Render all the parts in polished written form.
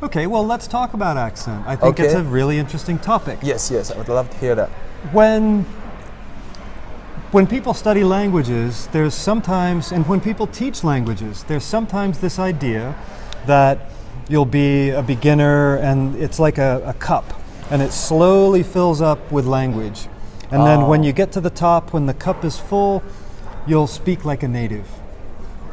Okay, well, let's talk about accent. I think it's a really interesting topic. Yes, I would love to hear that. When people study languages, there's sometimes, and when people teach languages, there's sometimes this idea that you'll be a beginner and it's like a cup and it slowly fills up with language. And then when you get to the top, when the cup is full, you'll speak like a native.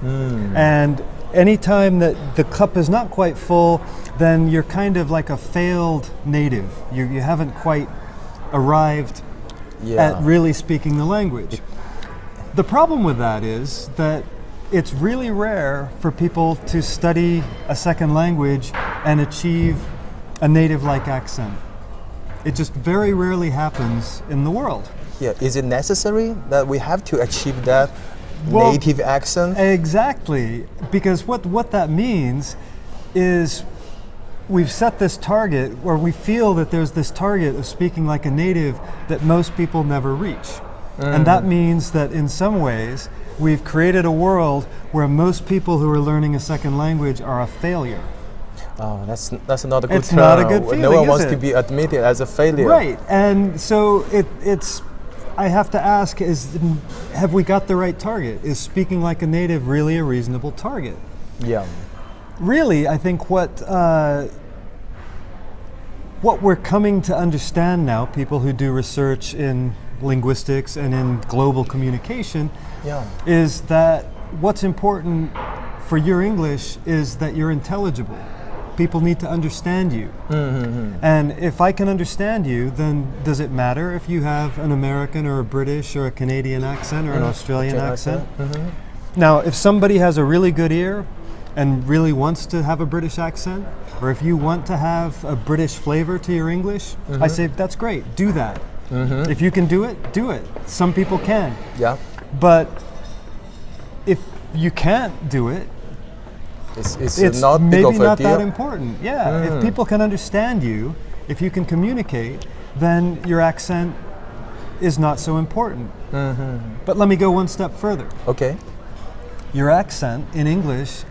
And anytime that the cup is not quite full, then you're kind of like a failed native. You haven't quite arrived at really speaking the language. The problem with that is that it's really rare for people to study a second language and achieve a native-like accent. It just very rarely happens in the world. Yeah, is it necessary that we have to achieve that native accent? Exactly, because what that means is we've set this target, or we feel that there's this target of speaking like a native that most people never reach. And that means that in some ways, we've created a world where most people who are learning a second language are a failure. Oh, that's not a good It's term. not a good feeling, No one is wants it? to be admitted as a failure. Right, and so it's. I have to ask: have we got the right target? Is speaking like a native really a reasonable target? Yeah. Really, I think what we're coming to understand now, people who do research in linguistics and in global communication, is that what's important for your English is that you're intelligible. People need to understand you. And if I can understand you, then does it matter if you have an American or a British or a Canadian accent or an Australian accent? Now, if somebody has a really good ear and really wants to have a British accent, or if you want to have a British flavor to your English, I say, that's great, do that. If you can do it, do it. Some people can. Yeah. But if you can't do it, it's not big maybe of a not deal. that important. Yeah, if people can understand you, if you can communicate, then your accent is not so important. But let me go one step further. Okay. Your accent in English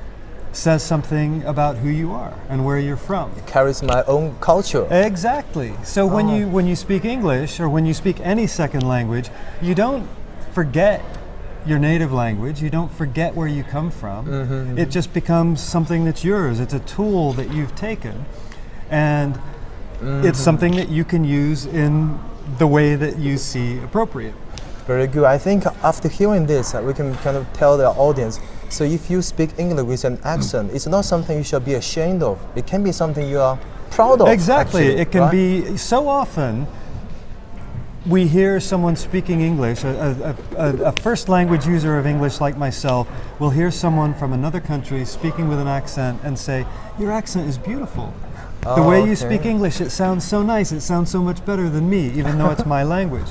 says something about who you are and where you're from. It carries my own culture. Exactly. So when you speak English or when you speak any second language, you don't forget your native language, you don't forget where you come from. It just becomes something that's yours. It's a tool that you've taken, and it's something that you can use in the way that you see appropriate. Very good. I think after hearing this, we can kind of tell the audience, so if you speak English with an accent, it's not something you should be ashamed of. It can be something you are proud of. Exactly. Actually, it can right? be so often. We hear someone speaking English, a first language user of English like myself will hear someone from another country speaking with an accent and say, your accent is beautiful. The way you speak English, it sounds so nice, it sounds so much better than me, even though it's my language.